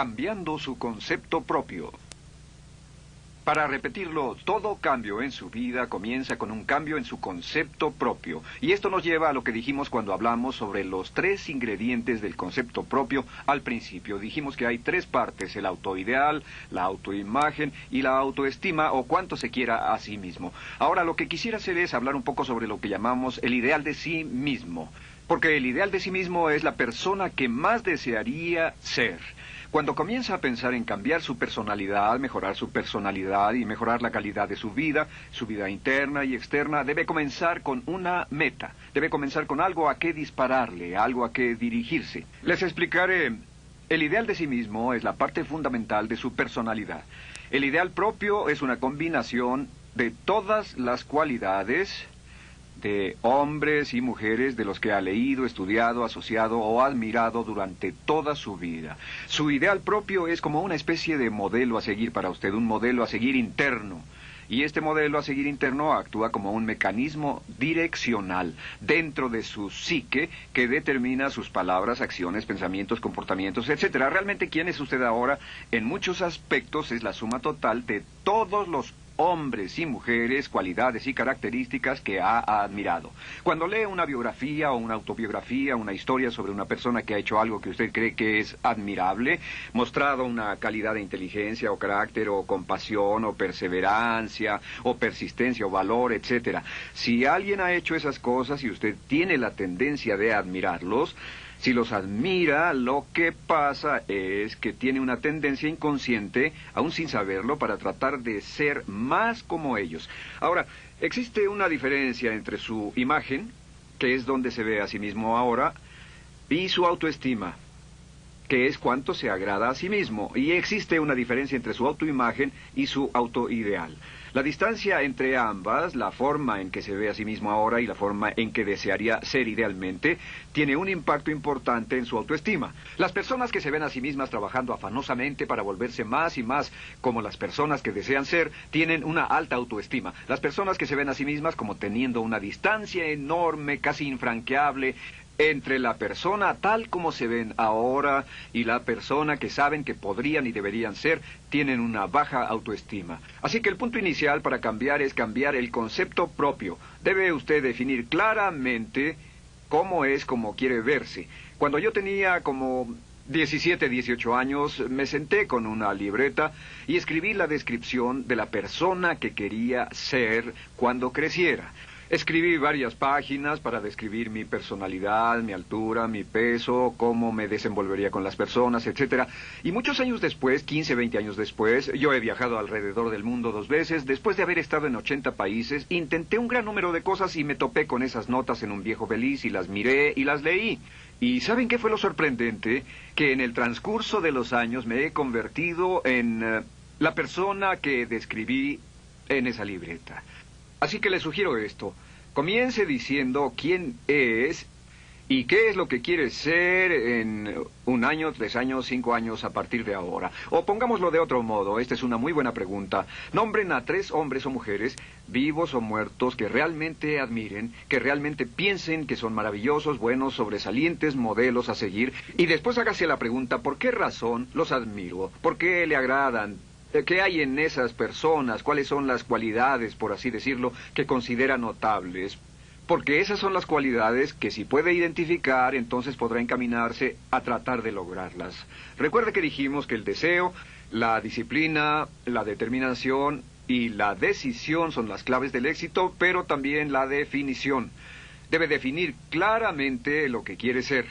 cambiando su concepto propio. Para repetirlo, todo cambio en su vida comienza con un cambio en su concepto propio. Y esto nos lleva a lo que dijimos cuando hablamos sobre los 3 ingredientes del concepto propio al principio. Dijimos que hay 3 partes: el autoideal, la autoimagen y la autoestima, o cuanto se quiera a sí mismo. Ahora, lo que quisiera hacer es hablar un poco sobre lo que llamamos el ideal de sí mismo. Porque el ideal de sí mismo es la persona que más desearía ser. Cuando comienza a pensar en cambiar su personalidad, mejorar su personalidad y mejorar la calidad de su vida interna y externa, debe comenzar con una meta. Debe comenzar con algo a qué dispararle, algo a qué dirigirse. Les explicaré. El ideal de sí mismo es la parte fundamental de su personalidad. El ideal propio es una combinación de todas las cualidades de hombres y mujeres de los que ha leído, estudiado, asociado o admirado durante toda su vida. Su ideal propio es como una especie de modelo a seguir para usted, un modelo a seguir interno. Y este modelo a seguir interno actúa como un mecanismo direccional dentro de su psique que determina sus palabras, acciones, pensamientos, comportamientos, etc. Realmente, ¿quién es usted ahora? En muchos aspectos es la suma total de todos los hombres y mujeres, cualidades y características que ha admirado. Cuando lee una biografía o una autobiografía, una historia sobre una persona que ha hecho algo que usted cree que es admirable, mostrado una calidad de inteligencia o carácter o compasión o perseverancia o persistencia o valor, etc. Si alguien ha hecho esas cosas y usted tiene la tendencia de admirarlos, si los admira, lo que pasa es que tiene una tendencia inconsciente, aún sin saberlo, para tratar de ser más como ellos. Ahora, existe una diferencia entre su imagen, que es donde se ve a sí mismo ahora, y su autoestima, que es cuánto se agrada a sí mismo. Y existe una diferencia entre su autoimagen y su autoideal. La distancia entre ambas, la forma en que se ve a sí mismo ahora y la forma en que desearía ser idealmente, tiene un impacto importante en su autoestima. Las personas que se ven a sí mismas trabajando afanosamente para volverse más y más como las personas que desean ser, tienen una alta autoestima. Las personas que se ven a sí mismas como teniendo una distancia enorme, casi infranqueable, entre la persona tal como se ven ahora y la persona que saben que podrían y deberían ser, tienen una baja autoestima. Así que el punto inicial para cambiar es cambiar el concepto propio. Debe usted definir claramente cómo es como quiere verse. Cuando yo tenía como 17, 18 años, me senté con una libreta y escribí la descripción de la persona que quería ser cuando creciera. Escribí varias páginas para describir mi personalidad, mi altura, mi peso, cómo me desenvolvería con las personas, etc. Y muchos años después, 15, 20 años después, yo he viajado alrededor del mundo 2 veces. Después de haber estado en 80 países, intenté un gran número de cosas y me topé con esas notas en un viejo beliz y las miré y las leí. ¿Y saben qué fue lo sorprendente? Que en el transcurso de los años me he convertido en la persona que describí en esa libreta. Así que le sugiero esto. Comience diciendo quién es y qué es lo que quiere ser en 1 año, 3 años, 5 años a partir de ahora. O pongámoslo de otro modo, esta es una muy buena pregunta. Nombren a 3 hombres o mujeres, vivos o muertos, que realmente admiren, que realmente piensen que son maravillosos, buenos, sobresalientes, modelos a seguir. Y después hágase la pregunta, ¿por qué razón los admiro? ¿Por qué le agradan? ¿Qué hay en esas personas? ¿Cuáles son las cualidades, por así decirlo, que considera notables? Porque esas son las cualidades que si puede identificar, entonces podrá encaminarse a tratar de lograrlas. Recuerde que dijimos que el deseo, la disciplina, la determinación y la decisión son las claves del éxito, pero también la definición. Debe definir claramente lo que quiere ser.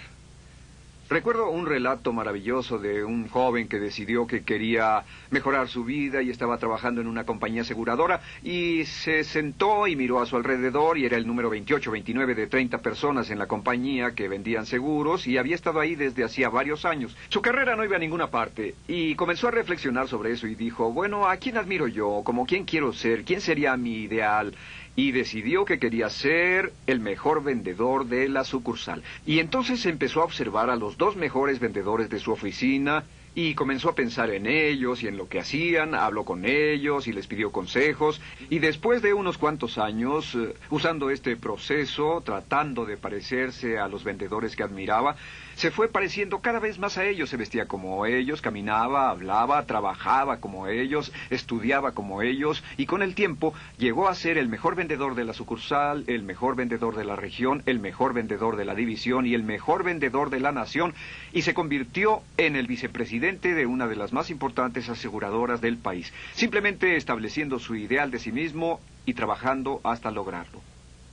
Recuerdo un relato maravilloso de un joven que decidió que quería mejorar su vida y estaba trabajando en una compañía aseguradora y se sentó y miró a su alrededor y era el número 28, 29 de 30 personas en la compañía que vendían seguros y había estado ahí desde hacía varios años. Su carrera no iba a ninguna parte y comenzó a reflexionar sobre eso y dijo, bueno, ¿a quién admiro yo? ¿Como quién quiero ser? ¿Quién sería mi ideal? Y decidió que quería ser el mejor vendedor de la sucursal. Y entonces empezó a observar a los 2 mejores vendedores de su oficina Y comenzó a pensar en ellos y en lo que hacían, habló con ellos y les pidió consejos. Y después de unos cuantos años, usando este proceso, tratando de parecerse a los vendedores que admiraba, se fue pareciendo cada vez más a ellos. Se vestía como ellos, caminaba, hablaba, trabajaba como ellos, estudiaba como ellos. Y con el tiempo llegó a ser el mejor vendedor de la sucursal, el mejor vendedor de la región, el mejor vendedor de la división y el mejor vendedor de la nación. Y se convirtió en el vicepresidente de una de las más importantes aseguradoras del país, simplemente estableciendo su ideal de sí mismo y trabajando hasta lograrlo.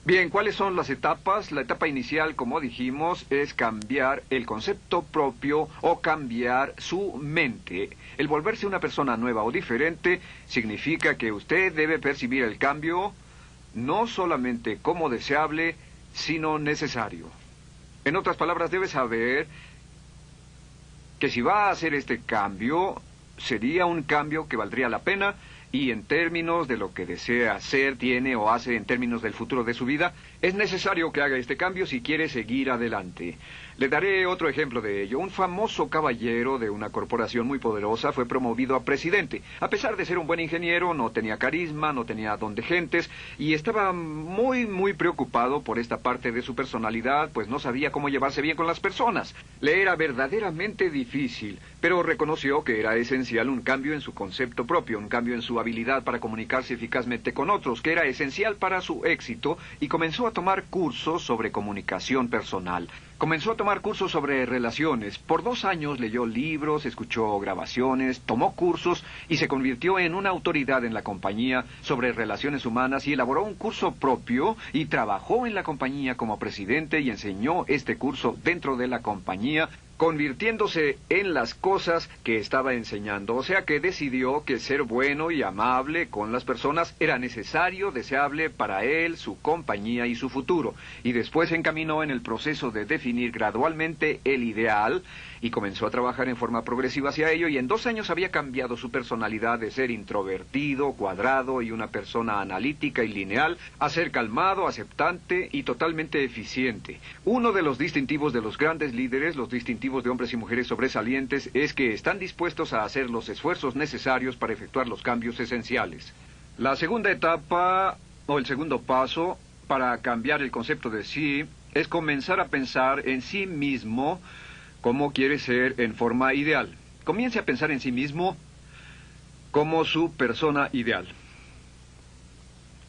Bien, ¿cuáles son las etapas? La etapa inicial, como dijimos, es cambiar el concepto propio o cambiar su mente. El volverse una persona nueva o diferente significa que usted debe percibir el cambio no solamente como deseable, sino necesario. En otras palabras, debe saber que si va a hacer este cambio, sería un cambio que valdría la pena y en términos de lo que desea hacer, tiene o hace en términos del futuro de su vida, es necesario que haga este cambio si quiere seguir adelante. Le daré otro ejemplo de ello. Un famoso caballero de una corporación muy poderosa fue promovido a presidente. A pesar de ser un buen ingeniero, no tenía carisma, no tenía don de gentes, y estaba muy preocupado por esta parte de su personalidad, pues no sabía cómo llevarse bien con las personas. Le era verdaderamente difícil, pero reconoció que era esencial un cambio en su concepto propio, un cambio en su habilidad para comunicarse eficazmente con otros, que era esencial para su éxito, y comenzó a tomar cursos sobre comunicación personal. Comenzó a tomar cursos sobre relaciones. Por 2 años leyó libros, escuchó grabaciones, tomó cursos y se convirtió en una autoridad en la compañía sobre relaciones humanas y elaboró un curso propio y trabajó en la compañía como presidente y enseñó este curso dentro de la compañía, convirtiéndose en las cosas que estaba enseñando. O sea que decidió que ser bueno y amable con las personas era necesario, deseable para él, su compañía y su futuro. Y después se encaminó en el proceso de definir gradualmente el ideal y comenzó a trabajar en forma progresiva hacia ello, y en 2 años había cambiado su personalidad de ser introvertido, cuadrado y una persona analítica y lineal a ser calmado, aceptante y totalmente eficiente. Uno de los distintivos de los grandes líderes, los distintivos de hombres y mujeres sobresalientes, es que están dispuestos a hacer los esfuerzos necesarios para efectuar los cambios esenciales. La segunda etapa, o el segundo paso, para cambiar el concepto de sí, es comenzar a pensar en sí mismo como quiere ser en forma ideal. Comience a pensar en sí mismo como su persona ideal.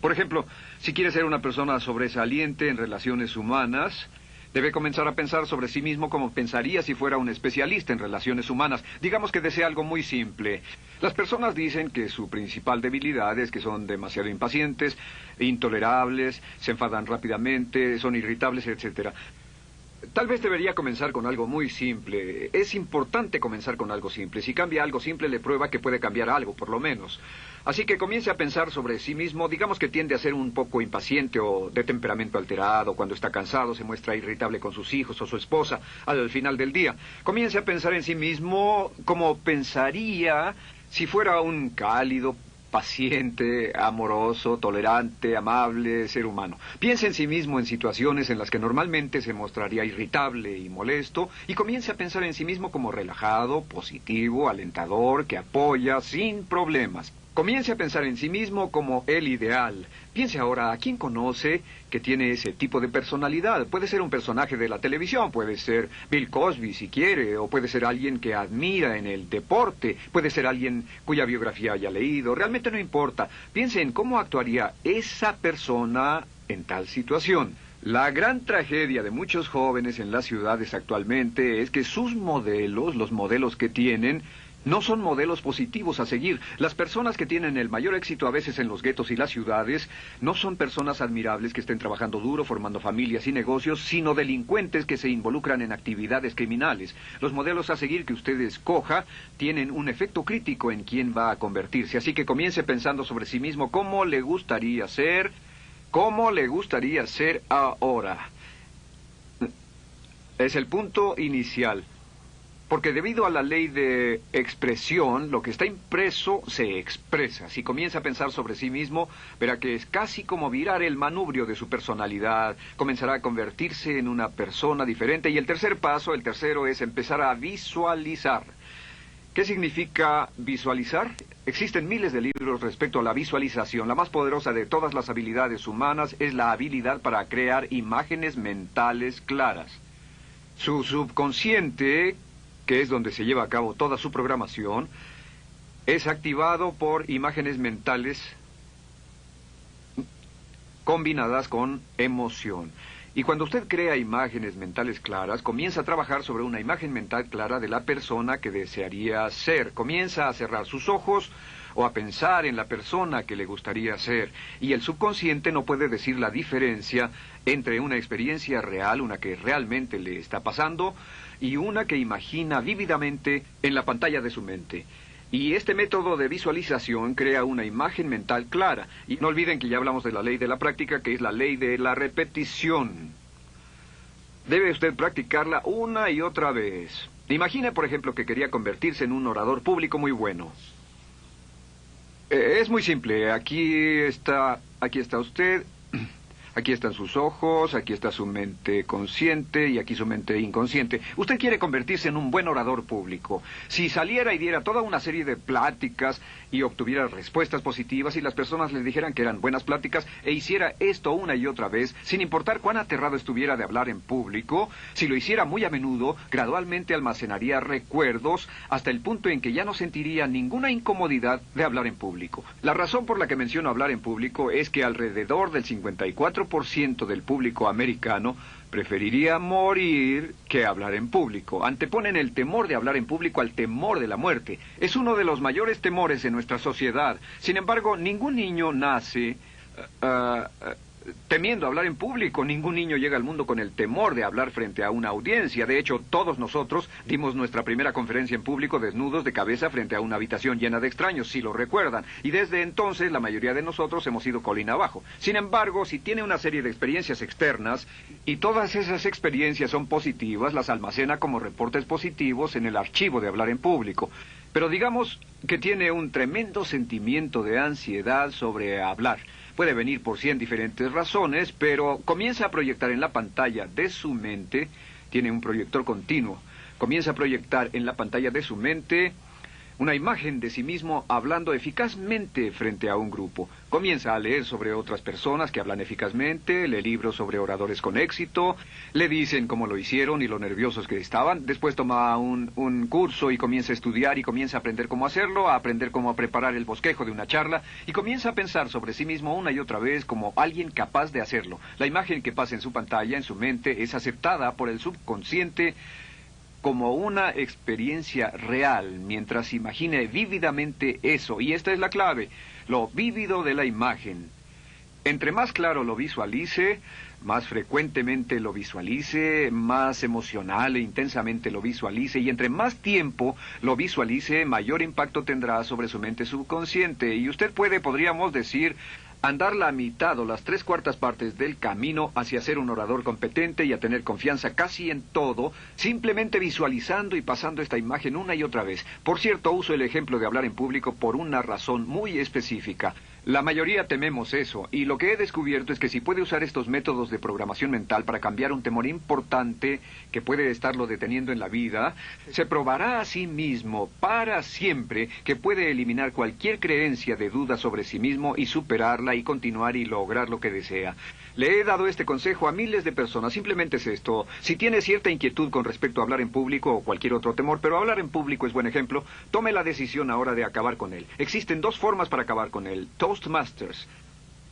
Por ejemplo, si quiere ser una persona sobresaliente en relaciones humanas, debe comenzar a pensar sobre sí mismo como pensaría si fuera un especialista en relaciones humanas. Digamos que desea algo muy simple. Las personas dicen que su principal debilidad es que son demasiado impacientes, intolerables, se enfadan rápidamente, son irritables, etc. Tal vez debería comenzar con algo muy simple. Es importante comenzar con algo simple. Si cambia algo simple, le prueba que puede cambiar algo, por lo menos. Así que comience a pensar sobre sí mismo. Digamos que tiende a ser un poco impaciente o de temperamento alterado. Cuando está cansado, se muestra irritable con sus hijos o su esposa al final del día. Comience a pensar en sí mismo como pensaría si fuera un cálido, paciente, amoroso, tolerante, amable ser humano. Piense en sí mismo en situaciones en las que normalmente se mostraría irritable y molesto, y comience a pensar en sí mismo como relajado, positivo, alentador, que apoya sin problemas. Comience a pensar en sí mismo como el ideal. Piense ahora a quién conoce que tiene ese tipo de personalidad. Puede ser un personaje de la televisión, puede ser Bill Cosby si quiere, o puede ser alguien que admira en el deporte, puede ser alguien cuya biografía haya leído. Realmente no importa. Piense en cómo actuaría esa persona en tal situación. La gran tragedia de muchos jóvenes en las ciudades actualmente es que sus modelos, los modelos que tienen, no son modelos positivos a seguir. Las personas que tienen el mayor éxito a veces en los guetos y las ciudades no son personas admirables que estén trabajando duro, formando familias y negocios, sino delincuentes que se involucran en actividades criminales. Los modelos a seguir que usted escoja tienen un efecto crítico en quién va a convertirse. Así que comience pensando sobre sí mismo cómo le gustaría ser ahora. Es el punto inicial. Porque debido a la ley de expresión, lo que está impreso se expresa. Si comienza a pensar sobre sí mismo, verá que es casi como virar el manubrio de su personalidad. Comenzará a convertirse en una persona diferente. Y el tercer paso, el tercero, es empezar a visualizar. ¿Qué significa visualizar? Existen miles de libros respecto a la visualización. La más poderosa de todas las habilidades humanas es la habilidad para crear imágenes mentales claras. Su subconsciente, que es donde se lleva a cabo toda su programación, es activado por imágenes mentales combinadas con emoción. Y cuando usted crea imágenes mentales claras, comienza a trabajar sobre una imagen mental clara de la persona que desearía ser. Comienza a cerrar sus ojos o a pensar en la persona que le gustaría ser. Y el subconsciente no puede decir la diferencia entre una experiencia real, una que realmente le está pasando, y una que imagina vívidamente en la pantalla de su mente. Y este método de visualización crea una imagen mental clara. Y no olviden que ya hablamos de la ley de la práctica, que es la ley de la repetición. Debe usted practicarla una y otra vez. Imagine, por ejemplo, que quería convertirse en un orador público muy bueno. Es muy simple. Aquí está usted. Aquí están sus ojos, aquí está su mente consciente y aquí su mente inconsciente. Usted quiere convertirse en un buen orador público. Si saliera y diera toda una serie de pláticas y obtuviera respuestas positivas y las personas le dijeran que eran buenas pláticas e hiciera esto una y otra vez, sin importar cuán aterrado estuviera de hablar en público, si lo hiciera muy a menudo, gradualmente almacenaría recuerdos hasta el punto en que ya no sentiría ninguna incomodidad de hablar en público. La razón por la que menciono hablar en público es que alrededor del 54% del público americano preferiría morir que hablar en público. Anteponen el temor de hablar en público al temor de la muerte. Es uno de los mayores temores en nuestra sociedad. Sin embargo, ningún niño nace temiendo hablar en público. Ningún niño llega al mundo con el temor de hablar frente a una audiencia. De hecho, todos nosotros dimos nuestra primera conferencia en público desnudos de cabeza frente a una habitación llena de extraños, si lo recuerdan. Y desde entonces la mayoría de nosotros hemos ido colina abajo. Sin embargo, si tiene una serie de experiencias externas y todas esas experiencias son positivas, las almacena como reportes positivos en el archivo de hablar en público. Pero digamos que tiene un tremendo sentimiento de ansiedad sobre hablar. Puede venir por 100 diferentes razones, pero comienza a proyectar en la pantalla de su mente, tiene un proyector continuo, comienza a proyectar en la pantalla de su mente una imagen de sí mismo hablando eficazmente frente a un grupo. Comienza a leer sobre otras personas que hablan eficazmente, lee libros sobre oradores con éxito, le dicen cómo lo hicieron y lo nerviosos que estaban. Después toma un curso y comienza a estudiar y comienza a aprender cómo hacerlo, a aprender cómo preparar el bosquejo de una charla y comienza a pensar sobre sí mismo una y otra vez como alguien capaz de hacerlo. La imagen que pasa en su pantalla, en su mente, es aceptada por el subconsciente como una experiencia real, mientras imagine vívidamente eso. Y esta es la clave, lo vívido de la imagen. Entre más claro lo visualice, más frecuentemente lo visualice, más emocional e intensamente lo visualice, y entre más tiempo lo visualice, mayor impacto tendrá sobre su mente subconsciente. Y usted podríamos decir, andar la mitad o las 3/4 partes del camino hacia ser un orador competente y a tener confianza casi en todo, simplemente visualizando y pasando esta imagen una y otra vez. Por cierto, uso el ejemplo de hablar en público por una razón muy específica. La mayoría tememos eso, y lo que he descubierto es que si puede usar estos métodos de programación mental para cambiar un temor importante que puede estarlo deteniendo en la vida, se probará a sí mismo para siempre que puede eliminar cualquier creencia de duda sobre sí mismo y superarla y continuar y lograr lo que desea. Le he dado este consejo a miles de personas. Simplemente es esto: si tiene cierta inquietud con respecto a hablar en público o cualquier otro temor, pero hablar en público es buen ejemplo, tome la decisión ahora de acabar con él. Existen 2 formas para acabar con él. Toastmasters.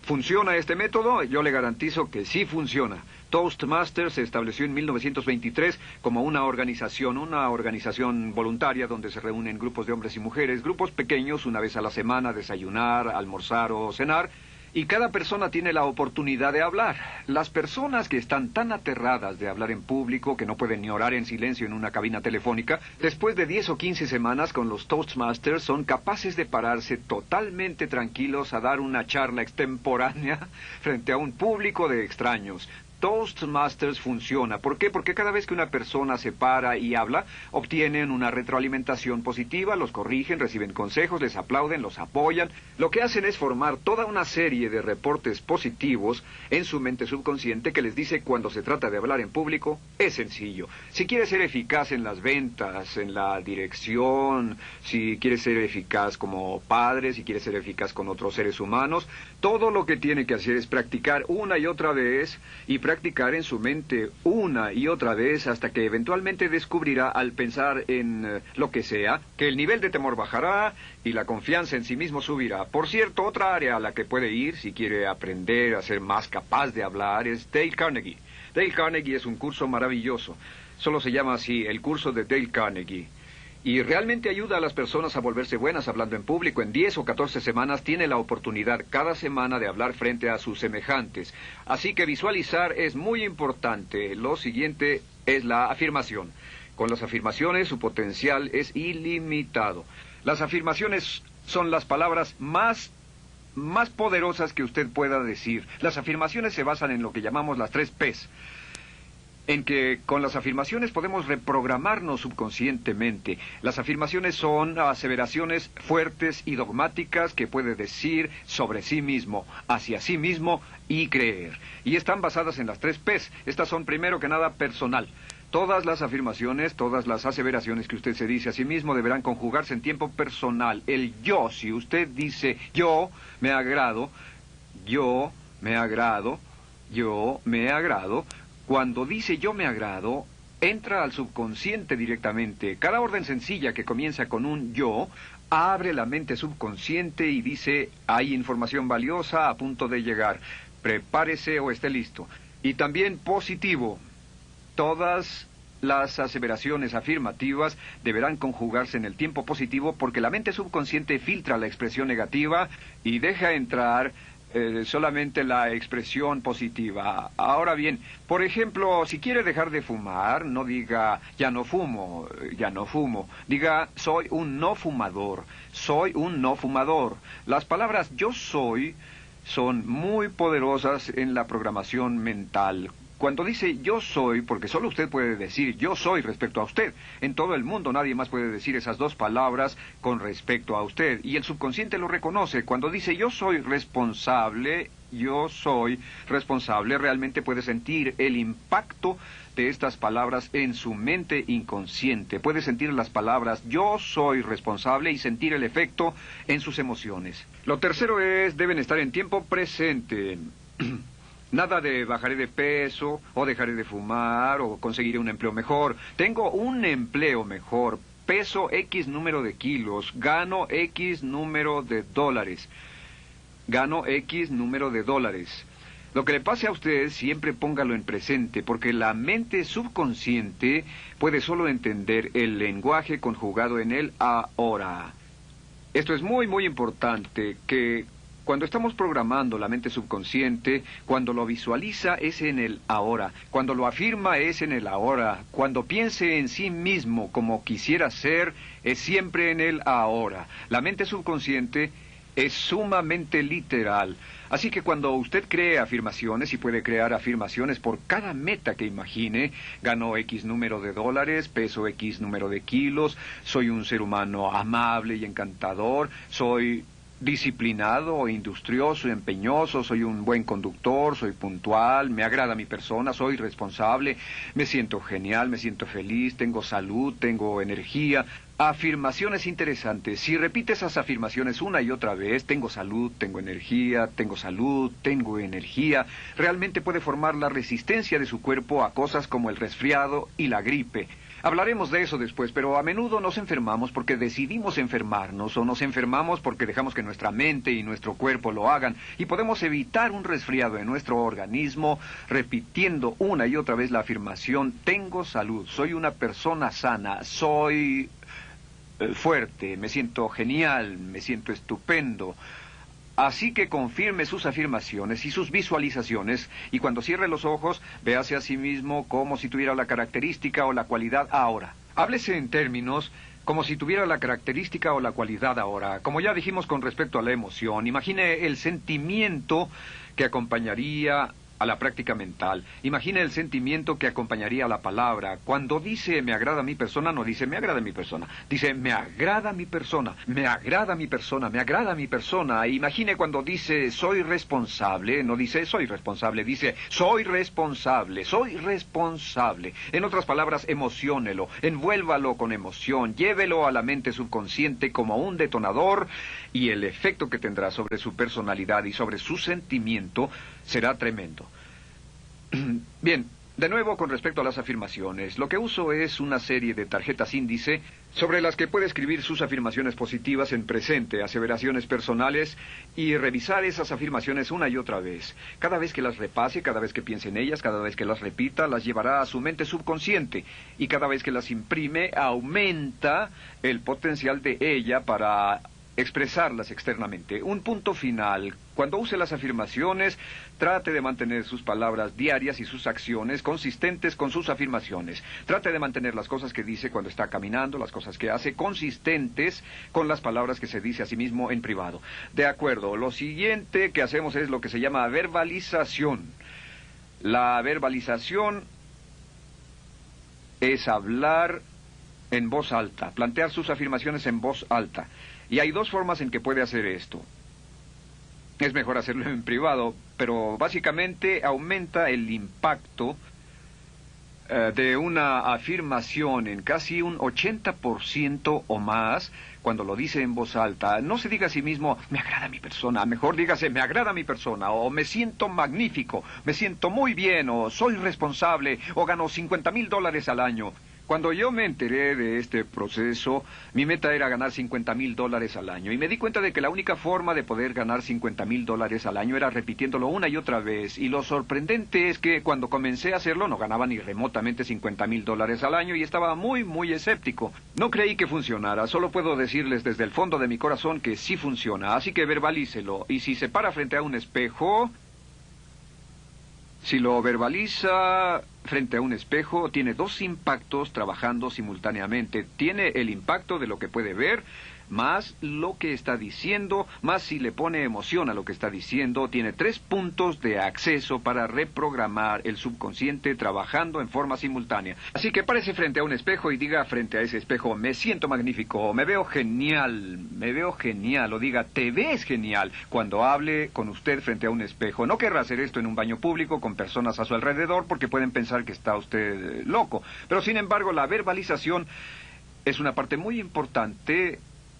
¿Funciona este método? Yo le garantizo que sí funciona. Toastmasters se estableció en 1923 como una organización voluntaria donde se reúnen grupos de hombres y mujeres, grupos pequeños, una vez a la semana, a desayunar, almorzar o cenar. Y cada persona tiene la oportunidad de hablar. Las personas que están tan aterradas de hablar en público que no pueden ni orar en silencio en una cabina telefónica, después de 10 o 15 semanas con los Toastmasters son capaces de pararse totalmente tranquilos a dar una charla extemporánea frente a un público de extraños. Toastmasters funciona. ¿Por qué? Porque cada vez que una persona se para y habla, obtienen una retroalimentación positiva, los corrigen, reciben consejos, les aplauden, los apoyan. Lo que hacen es formar toda una serie de reportes positivos en su mente subconsciente que les dice cuando se trata de hablar en público, es sencillo. Si quieres ser eficaz en las ventas, en la dirección, si quieres ser eficaz como padre, si quieres ser eficaz con otros seres humanos, todo lo que tiene que hacer es practicar una y otra vez y practicar en su mente una y otra vez hasta que eventualmente descubrirá al pensar en lo que sea, que el nivel de temor bajará y la confianza en sí mismo subirá. Por cierto, otra área a la que puede ir si quiere aprender a ser más capaz de hablar es Dale Carnegie. Dale Carnegie es un curso maravilloso. Solo se llama así, el curso de Dale Carnegie. Y realmente ayuda a las personas a volverse buenas hablando en público. En 10 o 14 semanas tiene la oportunidad cada semana de hablar frente a sus semejantes. Así que visualizar es muy importante. Lo siguiente es la afirmación. Con las afirmaciones su potencial es ilimitado. Las afirmaciones son las palabras más poderosas que usted pueda decir. Las afirmaciones se basan en lo que llamamos las 3 Ps. En que con las afirmaciones podemos reprogramarnos subconscientemente. Las afirmaciones son aseveraciones fuertes y dogmáticas que puede decir sobre sí mismo, hacia sí mismo y creer. Y están basadas en las 3 Ps. Estas son primero que nada personal. Todas las afirmaciones, todas las aseveraciones que usted se dice a sí mismo deberán conjugarse en tiempo personal. El yo, si usted dice yo me agrado, yo me agrado, yo me agrado. Cuando dice yo me agrado, entra al subconsciente directamente. Cada orden sencilla que comienza con un yo, abre la mente subconsciente y dice, hay información valiosa a punto de llegar. Prepárese o esté listo. Y también positivo. Todas las aseveraciones afirmativas deberán conjugarse en el tiempo positivo porque la mente subconsciente filtra la expresión negativa y deja entrar solamente la expresión positiva. Ahora bien, por ejemplo, si quiere dejar de fumar, no diga ya no fumo, ya no fumo. Diga soy un no fumador, soy un no fumador. Las palabras yo soy son muy poderosas en la programación mental. Cuando dice yo soy, porque solo usted puede decir yo soy respecto a usted. En todo el mundo nadie más puede decir esas 2 palabras con respecto a usted. Y el subconsciente lo reconoce. Cuando dice yo soy responsable, realmente puede sentir el impacto de estas palabras en su mente inconsciente. Puede sentir las palabras yo soy responsable y sentir el efecto en sus emociones. Lo tercero es, deben estar en tiempo presente. Nada de bajaré de peso, o dejaré de fumar, o conseguiré un empleo mejor. Tengo un empleo mejor, peso X número de kilos, gano X número de dólares. Gano X número de dólares. Lo que le pase a usted, siempre póngalo en presente, porque la mente subconsciente puede solo entender el lenguaje conjugado en el ahora. Esto es muy, muy importante, que cuando estamos programando la mente subconsciente, cuando lo visualiza es en el ahora, cuando lo afirma es en el ahora, cuando piense en sí mismo como quisiera ser, es siempre en el ahora. La mente subconsciente es sumamente literal. Así que cuando usted cree afirmaciones, y puede crear afirmaciones por cada meta que imagine, gano X número de dólares, peso X número de kilos, soy un ser humano amable y encantador, soy disciplinado, industrioso, empeñoso, soy un buen conductor, soy puntual, me agrada mi persona, soy responsable, me siento genial, me siento feliz, tengo salud, tengo energía. Afirmaciones interesantes. Si repite esas afirmaciones una y otra vez, tengo salud, tengo energía, tengo salud, tengo energía, realmente puede formar la resistencia de su cuerpo a cosas como el resfriado y la gripe. Hablaremos de eso después, pero a menudo nos enfermamos porque decidimos enfermarnos o nos enfermamos porque dejamos que nuestra mente y nuestro cuerpo lo hagan y podemos evitar un resfriado en nuestro organismo repitiendo una y otra vez la afirmación tengo salud, soy una persona sana, soy fuerte, me siento genial, me siento estupendo. Así que confirme sus afirmaciones y sus visualizaciones, y cuando cierre los ojos, véase a sí mismo como si tuviera la característica o la cualidad ahora. Háblese en términos como si tuviera la característica o la cualidad ahora. Como ya dijimos con respecto a la emoción, imagine el sentimiento que acompañaría a la práctica mental. Imagine el sentimiento que acompañaría a la palabra. Cuando dice me agrada mi persona, no dice me agrada mi persona. Dice me agrada mi persona, me agrada mi persona, me agrada mi persona. Imagine cuando dice soy responsable, no dice soy responsable, dice soy responsable, soy responsable. En otras palabras, emociónelo, envuélvalo con emoción, llévelo a la mente subconsciente como un detonador y el efecto que tendrá sobre su personalidad y sobre su sentimiento será tremendo. Bien, de nuevo con respecto a las afirmaciones, lo que uso es una serie de tarjetas índice sobre las que puede escribir sus afirmaciones positivas en presente, aseveraciones personales y revisar esas afirmaciones una y otra vez. Cada vez que las repase, cada vez que piense en ellas, cada vez que las repita, las llevará a su mente subconsciente y cada vez que las imprime, aumenta el potencial de ella para expresarlas externamente. Un punto final. Cuando use las afirmaciones, trate de mantener sus palabras diarias y sus acciones consistentes con sus afirmaciones. Trate de mantener las cosas que dice cuando está caminando, las cosas que hace, consistentes con las palabras que se dice a sí mismo en privado. De acuerdo, lo siguiente que hacemos es lo que se llama verbalización. La verbalización es hablar en voz alta, plantear sus afirmaciones en voz alta. Y hay dos formas en que puede hacer esto. Es mejor hacerlo en privado, pero básicamente aumenta el impacto de una afirmación en casi un 80% o más cuando lo dice en voz alta. No se diga a sí mismo, me agrada mi persona, mejor dígase, me agrada mi persona, o me siento magnífico, me siento muy bien, o soy responsable, o gano $50,000 al año. Cuando yo me enteré de este proceso, mi meta era ganar $50,000 al año. Y me di cuenta de que la única forma de poder ganar $50,000 al año era repitiéndolo una y otra vez. Y lo sorprendente es que cuando comencé a hacerlo no ganaba ni remotamente $50,000 al año y estaba muy, muy escéptico. No creí que funcionara. Solo puedo decirles desde el fondo de mi corazón que sí funciona. Así que verbalícelo. Y si se para frente a un espejo, si lo verbaliza frente a un espejo, tiene dos impactos trabajando simultáneamente. Tiene el impacto de lo que puede ver, más lo que está diciendo, más si le pone emoción a lo que está diciendo. Tiene 3 puntos de acceso para reprogramar el subconsciente trabajando en forma simultánea. Así que párese frente a un espejo y diga frente a ese espejo, me siento magnífico, me veo genial, o diga, te ves genial, cuando hable con usted frente a un espejo. No querrá hacer esto en un baño público con personas a su alrededor porque pueden pensar que está usted loco. Pero sin embargo, la verbalización es una parte muy importante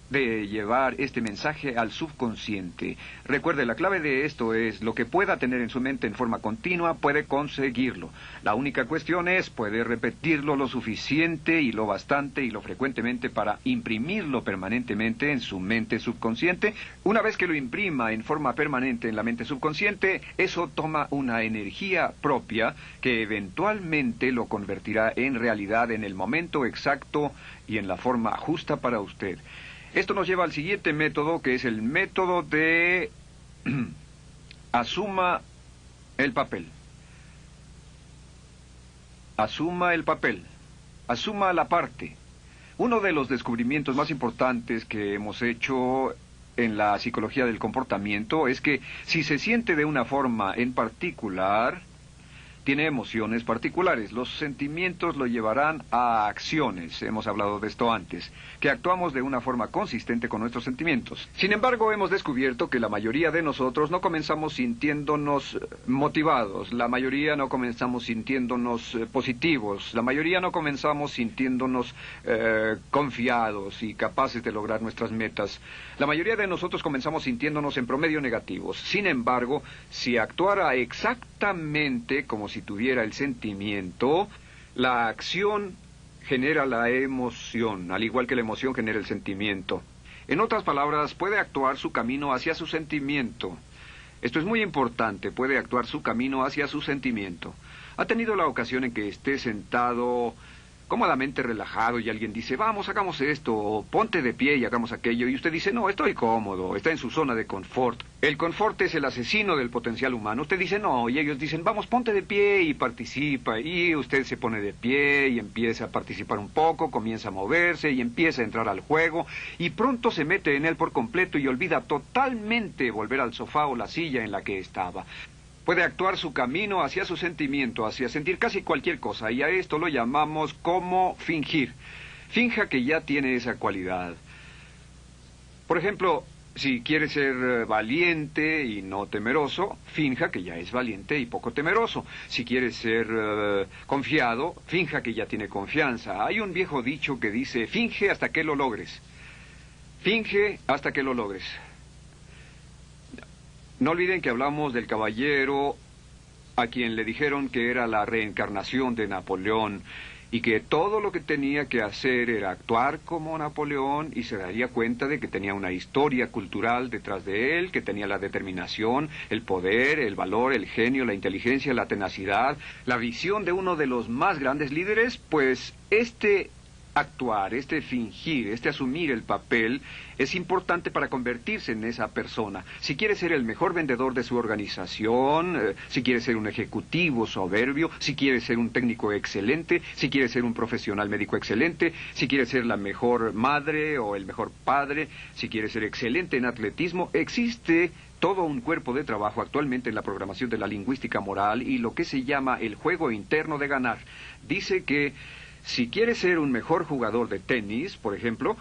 de llevar este mensaje al subconsciente. Recuerde, la clave de esto es lo que pueda tener en su mente en forma continua, puede conseguirlo. La única cuestión es, puede repetirlo lo suficiente y lo bastante y lo frecuentemente para imprimirlo permanentemente en su mente subconsciente. Una vez que lo imprima en forma permanente en la mente subconsciente, eso toma una energía propia que eventualmente lo convertirá en realidad en el momento exacto y en la forma justa para usted. Esto nos lleva al siguiente método, que es el método de asuma el papel. Asuma el papel. Asuma la parte. Uno de los descubrimientos más importantes que hemos hecho en la psicología del comportamiento es que si se siente de una forma en particular, tiene emociones particulares. Los sentimientos lo llevarán a acciones, hemos hablado de esto antes, que actuamos de una forma consistente con nuestros sentimientos. Sin embargo, hemos descubierto que la mayoría de nosotros no comenzamos sintiéndonos motivados, la mayoría no comenzamos sintiéndonos positivos, la mayoría no comenzamos sintiéndonos confiados y capaces de lograr nuestras metas. La mayoría de nosotros comenzamos sintiéndonos en promedio negativos. Sin embargo, si actuara exactamente como si tuviera el sentimiento, la acción genera la emoción, al igual que la emoción genera el sentimiento. En otras palabras, puede actuar su camino hacia su sentimiento. Esto es muy importante, puede actuar su camino hacia su sentimiento. ¿Ha tenido la ocasión en que esté sentado cómodamente relajado y alguien dice, vamos, hagamos esto, o ponte de pie y hagamos aquello, y usted dice, no, estoy cómodo, está en su zona de confort? El confort es el asesino del potencial humano. Usted dice, no, y ellos dicen, vamos, ponte de pie y participa, y usted se pone de pie y empieza a participar un poco, comienza a moverse y empieza a entrar al juego, y pronto se mete en él por completo y olvida totalmente volver al sofá o la silla en la que estaba. Puede actuar su camino hacia su sentimiento, hacia sentir casi cualquier cosa, y a esto lo llamamos como fingir. Finja que ya tiene esa cualidad. Por ejemplo, si quiere ser valiente y no temeroso, finja que ya es valiente y poco temeroso. Si quiere ser confiado, finja que ya tiene confianza. Hay un viejo dicho que dice, finge hasta que lo logres. Finge hasta que lo logres. No olviden que hablamos del caballero a quien le dijeron que era la reencarnación de Napoleón y que todo lo que tenía que hacer era actuar como Napoleón y se daría cuenta de que tenía una historia cultural detrás de él, que tenía la determinación, el poder, el valor, el genio, la inteligencia, la tenacidad, la visión de uno de los más grandes líderes. Pues este actuar, este fingir, este asumir el papel es importante para convertirse en esa persona. Si quiere ser el mejor vendedor de su organización, si quiere ser un ejecutivo soberbio, si quiere ser un técnico excelente, si quiere ser un profesional médico excelente, si quiere ser la mejor madre o el mejor padre, si quiere ser excelente en atletismo, existe todo un cuerpo de trabajo actualmente en la programación de la lingüística moral y lo que se llama el juego interno de ganar. Dice que si quiere ser un mejor jugador de tenis, por ejemplo,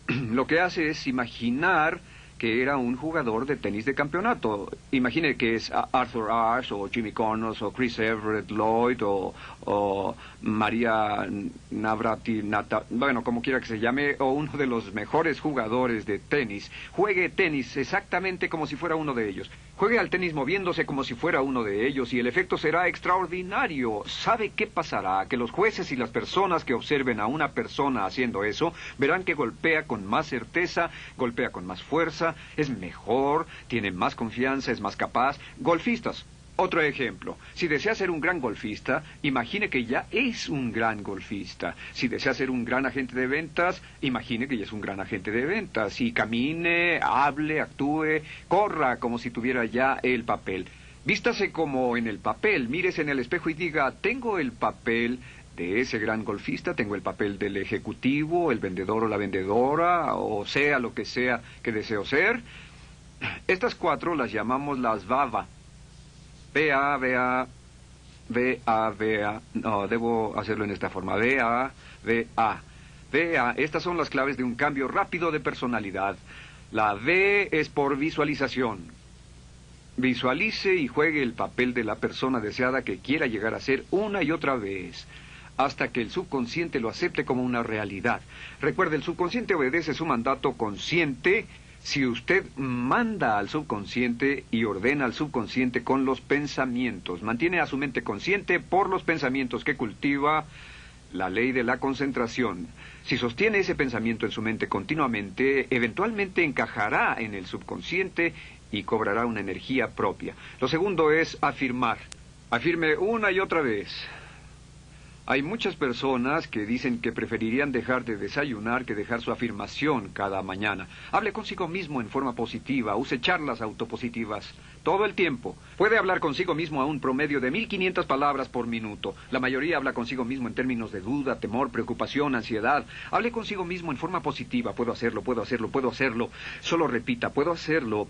lo que hace es imaginar que era un jugador de tenis de campeonato. Imagine que es Arthur Ashe, o Jimmy Connors, o Chris Everett Lloyd, o María Navratilova, bueno, como quiera que se llame, o uno de los mejores jugadores de tenis. Juegue tenis exactamente como si fuera uno de ellos. Juegue al tenis moviéndose como si fuera uno de ellos y el efecto será extraordinario. ¿Sabe qué pasará? Que los jueces y las personas que observen a una persona haciendo eso verán que golpea con más certeza, golpea con más fuerza, es mejor, tiene más confianza, es más capaz. Golfistas. Otro ejemplo, si desea ser un gran golfista, imagine que ya es un gran golfista. Si desea ser un gran agente de ventas, imagine que ya es un gran agente de ventas. Y camine, hable, actúe, corra como si tuviera ya el papel. Vístase como en el papel, mírese en el espejo y diga, tengo el papel de ese gran golfista, tengo el papel del ejecutivo, el vendedor o la vendedora, o sea lo que sea que deseo ser. Estas cuatro las llamamos las VAVA. V-A, V-A, V-A, V-A. No, debo hacerlo en esta forma. V-A, V-A. V-A. Estas son las claves de un cambio rápido de personalidad. La V es por visualización. Visualice y juegue el papel de la persona deseada que quiera llegar a ser una y otra vez, hasta que el subconsciente lo acepte como una realidad. Recuerde, el subconsciente obedece su mandato consciente. Si usted manda al subconsciente y ordena al subconsciente con los pensamientos, mantiene a su mente consciente por los pensamientos que cultiva, la ley de la concentración. Si sostiene ese pensamiento en su mente continuamente, eventualmente encajará en el subconsciente y cobrará una energía propia. Lo segundo es afirmar. Afirme una y otra vez. Hay muchas personas que dicen que preferirían dejar de desayunar que dejar su afirmación cada mañana. Hable consigo mismo en forma positiva, use charlas autopositivas todo el tiempo. Puede hablar consigo mismo a un promedio de 1500 palabras por minuto. La mayoría habla consigo mismo en términos de duda, temor, preocupación, ansiedad. Hable consigo mismo en forma positiva. Puedo hacerlo, puedo hacerlo, puedo hacerlo. Solo repita, puedo hacerlo,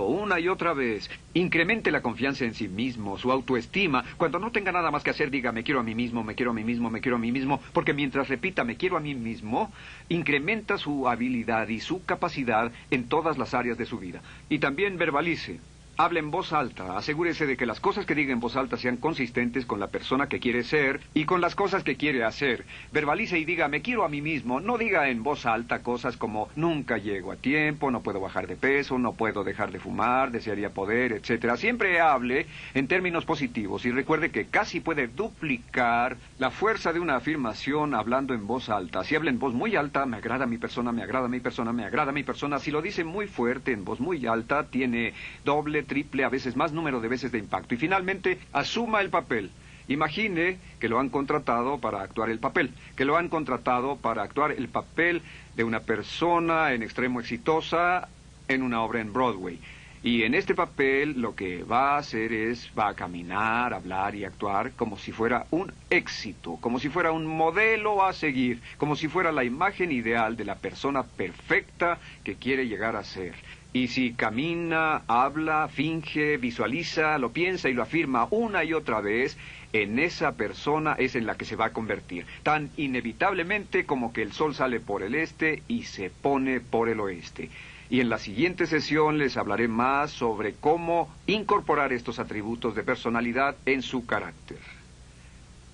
una y otra vez. Incremente la confianza en sí mismo, su autoestima. Cuando no tenga nada más que hacer, diga, me quiero a mí mismo, me quiero a mí mismo, me quiero a mí mismo. Porque mientras repita, me quiero a mí mismo, incrementa su habilidad y su capacidad en todas las áreas de su vida. Y también verbalice. Hable en voz alta, asegúrese de que las cosas que diga en voz alta sean consistentes con la persona que quiere ser y con las cosas que quiere hacer. Verbalice y diga, me quiero a mí mismo. No diga en voz alta cosas como, nunca llego a tiempo, no puedo bajar de peso, no puedo dejar de fumar, desearía poder, etc. Siempre hable en términos positivos y recuerde que casi puede duplicar la fuerza de una afirmación hablando en voz alta. Si habla en voz muy alta, me agrada mi persona, me agrada mi persona, me agrada mi persona. Si lo dice muy fuerte, en voz muy alta, tiene doble, triple, a veces más número de veces de impacto. Y finalmente, asuma el papel. Imagine que lo han contratado para actuar el papel, que lo han contratado para actuar el papel de una persona en extremo exitosa en una obra en Broadway. Y en este papel lo que va a hacer es, va a caminar, hablar y actuar como si fuera un éxito, como si fuera un modelo a seguir, como si fuera la imagen ideal de la persona perfecta que quiere llegar a ser. Y si camina, habla, finge, visualiza, lo piensa y lo afirma una y otra vez, en esa persona es en la que se va a convertir, tan inevitablemente como que el sol sale por el este y se pone por el oeste. Y en la siguiente sesión les hablaré más sobre cómo incorporar estos atributos de personalidad en su carácter.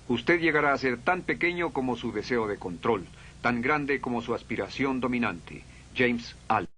Usted llegará a ser tan pequeño como su deseo de control, tan grande como su aspiración dominante. James Allen.